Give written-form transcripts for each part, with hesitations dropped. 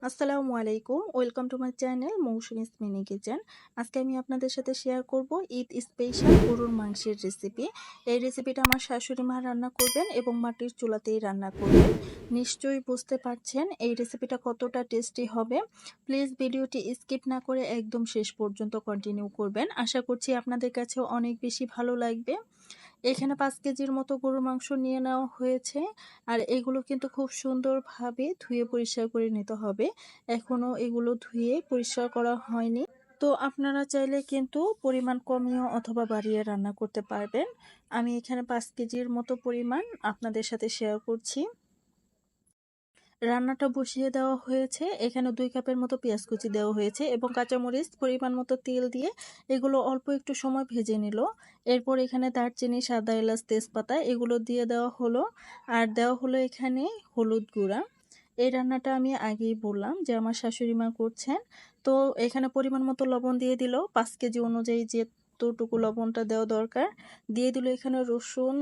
আসসালামু আলাইকুম, welcome to my channel Moushumi's mini kitchen. আজকে আমি আপনাদের সাথে শেয়ার করব ঈদ স্পেশাল গরুর মাংসের রেসিপি। এই রেসিপিটা আমার শাশুড়ি মা রান্না করবেন এবং মাটির চুলাতেই রান্না করবেন। নিশ্চয়ই বুঝতে পারছেন এই রেসিপিটা কতটা টেস্টি হবে। প্লিজ ভিডিওটি স্কিপ না করে একদম শেষ পর্যন্ত কন্টিনিউ করবেন। আশা করছি আপনাদের কাছেও অনেক বেশি ভালো লাগবে। এখানে 5 কেজির মতো গরুর মাংস নিয়ে নেওয়া হয়েছে। আর এগুলো কিন্তু খুব সুন্দরভাবে ধুয়ে পরিষ্কার করে নিতে হবে। এখনো এগুলো ধুয়ে পরিষ্কার করা হয়নি। তো আপনারা চাইলে কিন্তু পরিমাণ কমিয়ে অথবা বাড়িয়ে রান্না করতে পারবেন। আমি এখানে 5 কেজির মতো পরিমাণ আপনাদের সাথে শেয়ার করছি। রান্নাটা বসিয়ে দেওয়া হয়েছে। এখানে 2 কাপের মতো পেঁয়াজ কুচি দেওয়া হয়েছে এবং কাঁচামরিচ পরিমাণ মতো তেল দিয়ে এগুলো অল্প একটু সময় ভেজে নিল। এরপর এখানে দারচিনি, সাদা এলাচ, তেজপাতা এগুলো দিয়ে দেওয়া হলো। আর দেওয়া হলো এখানে হলুদ গুঁড়া। এই রান্নাটা আমি আগেই বললাম যে আমার শাশুড়ি মা করছেন। তো এখানে পরিমাণ মতো লবণ দিয়ে দিল। 5 কেজি অনুযায়ী যেতটুকু লবণটা দেওয়া দরকার দিয়ে দিল। এখানে রসুন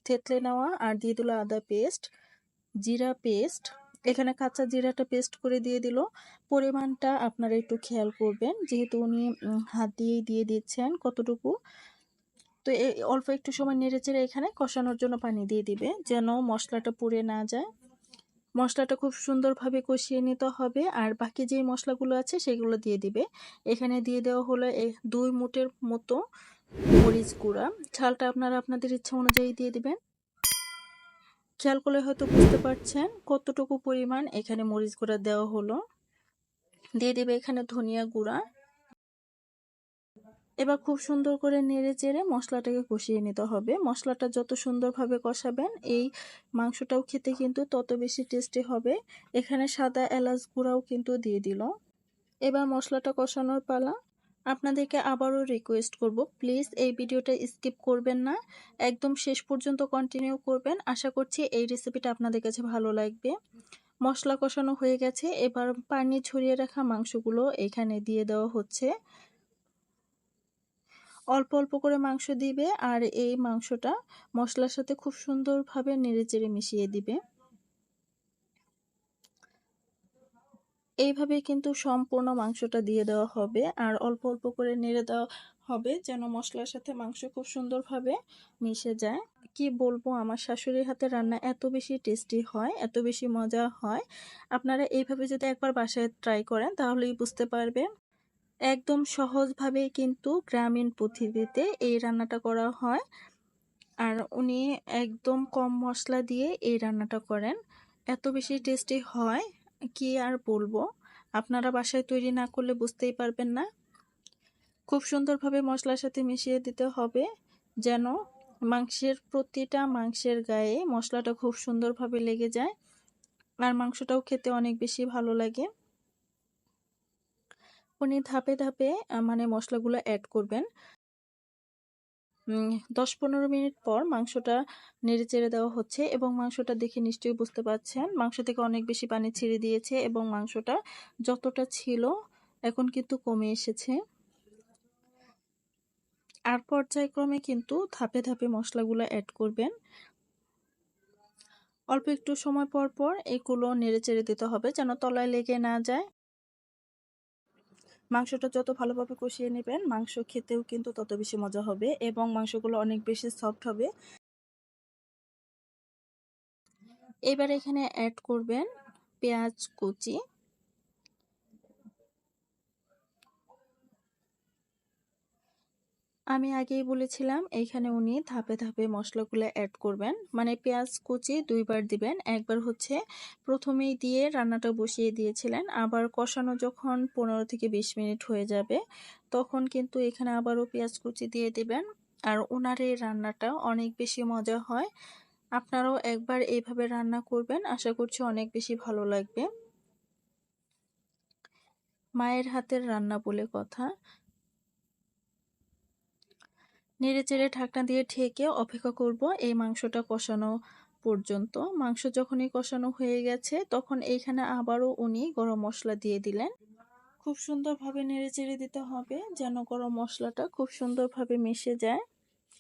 থেতলে নেওয়া আর দিয়ে দিল আদা পেস্ট, জিরা পেস্ট। এখানে কাঁচা জিরাটা পেস্ট করে দিয়ে দিল। পরিমাণটা আপনারা একটু খেয়াল করবেন, যেহেতু উনি হাত দিয়েই দিয়ে দিচ্ছেন কতটুকু। তো অল্প একটু সময় নেড়েচেড়ে এখানে কষানোর জন্য পানি দিয়ে দিবে, যেন মশলাটা পুড়ে না যায়। মশলাটা খুব সুন্দরভাবে কষিয়ে নিতে হবে। আর বাকি যেই মশলাগুলো আছে সেগুলো দিয়ে দিবে। এখানে দিয়ে দেওয়া হলো 2 মুঠের মতো মরিচ গুঁড়া। ঝালটা আপনারা আপনাদের ইচ্ছা অনুযায়ী দিয়ে দিবেন। খেয়াল করলে হয়তো বুঝতে পারছেন কতটুকু পরিমাণ এখানে মরিচ গুঁড়া দেওয়া হলো। দিয়ে দিবে এখানে ধনিয়া গুঁড়া। এবার খুব সুন্দর করে নেড়ে চেড়ে মশলাটাকে কষিয়ে নিতে হবে। মশলাটা যত সুন্দরভাবে কষাবেন এই মাংসটাও খেতে কিন্তু তত বেশি টেস্টি হবে। এখানে সাদা এলাচ গুঁড়াও কিন্তু দিয়ে দিল। এবার মশলাটা কষানোর পালা। আপনাদেরকে আবারও রিকোয়েস্ট করব, প্লিজ এই ভিডিওটা স্কিপ করবেন না, একদম শেষ পর্যন্ত কন্টিনিউ করবেন। আশা করছি এই রেসিপিটা আপনাদের কাছে ভালো লাগবে। মশলা কষানো হয়ে গেছে। এবার পানি ঝরিয়ে রাখা মাংসগুলো এখানে দিয়ে দেওয়া হচ্ছে। অল্প অল্প করে মাংস দিবে আর এই মাংসটা মশলার সাথে খুব সুন্দরভাবে নেড়েচেড়ে মিশিয়ে দিবে। এইভাবে কিন্তু সম্পূর্ণ মাংসটা দিয়ে দেওয়া হবে আর অল্প অল্প করে নেড়ে দেওয়া হবে, যেন মশলার সাথে মাংস খুব সুন্দরভাবে মিশে যায়। কি বলবো, আমার শাশুড়ির হাতে রান্না এত বেশি টেস্টি হয়, এত বেশি মজা হয়। আপনারা এইভাবে যদি একবার বাসায় ট্রাই করেন তাহলেই বুঝতে পারবেন। একদম সহজভাবে কিন্তু গ্রামীণ পদ্ধতিতে এই রান্নাটা করা হয়। আর উনি একদম কম মশলা দিয়ে এই রান্নাটা করেন। এত বেশি টেস্টি হয়, কি আর বলবো। আপনারা বাসায় তৈরি না করলে বুঝতেই পারবেন না। খুব সুন্দরভাবে মশলার সাথে মিশিয়ে দিতে হবে, যেন প্রতিটা মাংসের গায়ে মশলাটা খুব সুন্দরভাবে লেগে যায় আর মাংসটাও খেতে অনেক বেশি ভালো লাগে। উনি ধাপে ধাপে মানে মশলাগুলো অ্যাড করবেন। 10-15 মিনিট পর মাংসটা নেড়েচেড়ে দেওয়া হচ্ছে এবং মাংসটা দেখে নিশ্চয়ই বুঝতে পারছেন মাংস থেকে অনেক বেশি পানি ছেড়ে দিয়েছে এবং মাংসটা যতটা ছিল এখন কিন্তু কমে এসেছে। আর পর্যায়ক্রমে কিন্তু ধাপে ধাপে মশলাগুলো অ্যাড করবেন। অল্প একটু সময় পর পর এগুলো নেড়েচেড়ে দিতে হবে, যেন তলায় লেগে না যায়। মাংসটা যত ভালোভাবে কষিয়ে নেবেন মাংস খেতেও কিন্তু তত বেশি মজা হবে এবং মাংসগুলো অনেক বেশি সফট হবে। এবার এখানে অ্যাড করবেন পেঁয়াজ কুচি। আমি আগেই বলেছিলাম এইখানে উনি ধাপে ধাপে মশলাগুলো অ্যাড করবেন, মানে পেঁয়াজ কুচি 2 বার দিবেন। একবার হচ্ছে প্রথমেই দিয়ে রান্নাটা বসিয়ে দিয়েছিলেন, আবার কষানো যখন 15 থেকে 20 মিনিট হয়ে যাবে তখন কিন্তু এখানে আবারও পেঁয়াজ কুচি দিয়ে দিবেন। আর ওনার এই রান্নাটা অনেক বেশি মজা হয়। আপনারাও একবার এইভাবে রান্না করবেন, আশা করছি অনেক বেশি ভালো লাগবে। মায়ের হাতের রান্না বলে কথা। নেড়েচেড়ে ঢাকনা দিয়ে ঢেকে অপেক্ষা করব এই মাংসটা কষানো পর্যন্ত। মাংস যখনই কষানো হয়ে গেছে তখন এইখানে আবারও উনি গরম মশলা দিয়ে দিলেন। খুব সুন্দরভাবে নেড়েচেড়ে দিতে হবে, যেন গরম মশলাটা খুব সুন্দরভাবে মিশে যায়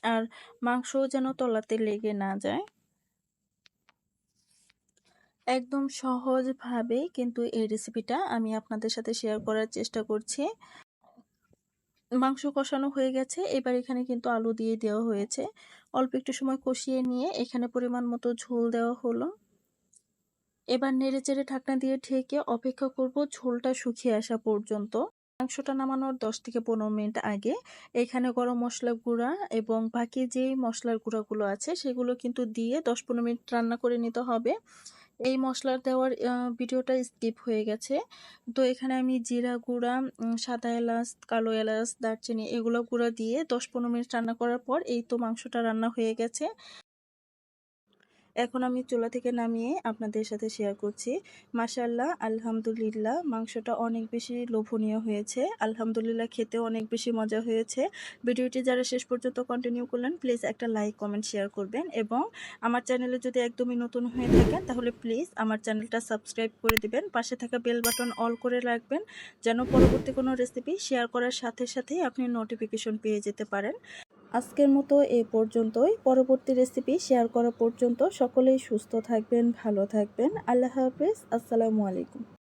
আর মাংসও যেন তলাতে লেগে না যায়। একদম সহজভাবে কিন্তু এই রেসিপিটা আমি আপনাদের সাথে শেয়ার করার চেষ্টা করছি। মাংস কষানো হয়ে গেছে। এবার এখানে কিন্তু আলু দিয়ে দেওয়া হয়েছে। অল্প একটু সময় কষিয়ে নিয়ে এখানে পরিমাণ মতো ঝোল দেওয়া হলো। এবার নেড়েচেড়ে ঢাকনা দিয়ে ঢেকে অপেক্ষা করব ঝোলটা শুকিয়ে আসা পর্যন্ত। মাংসটা নামানোর ১০ থেকে ১৫ মিনিট আগে এখানে গরম মসলা গুঁড়া এবং বাকি যেই মসলার গুঁড়াগুলো আছে সেগুলো কিন্তু দিয়ে ১০-১৫ মিনিট রান্না করে নিতে হবে। এই মসলা দেওয়ার ভিডিওটা স্কিপ হয়ে গেছে। তো এখানে আমি জিরা গুঁড়া, সাদা এলাচ, কালো এলাচ, দারচিনি এগুলো গুঁড়া দিয়ে ১০-১৫ মিনিট রান্না করার পর এই তো মাংসটা রান্না হয়ে গেছে। এখন আমি চুলা থেকে নামিয়ে আপনাদের সাথে শেয়ার করছি। মাশাআল্লাহ, আলহামদুলিল্লাহ, মাংসটা অনেক বেশি লোভনীয় হয়েছে। আলহামদুলিল্লাহ, খেতেও অনেক বেশি মজা হয়েছে। ভিডিওটি যারা শেষ পর্যন্ত কন্টিনিউ করলেন প্লিজ একটা লাইক, কমেন্ট, শেয়ার করবেন এবং আমার চ্যানেলে যদি একদমই নতুন হয়ে থাকেন তাহলে প্লিজ আমার চ্যানেলটা সাবস্ক্রাইব করে দিবেন। পাশে থাকা বেল বাটন অল করে রাখবেন যেন পরবর্তী কোনো রেসিপি শেয়ার করার সাথে সাথেই আপনি নোটিফিকেশন পেয়ে যেতে পারেন। আজকের মতো এ পর্যন্তই। পরবর্তী রেসিপি শেয়ার করা পর্যন্ত সকলেই সুস্থ থাকবেন, ভালো থাকবেন। আল্লাহ হাফেজ। আসসালামু আলাইকুম।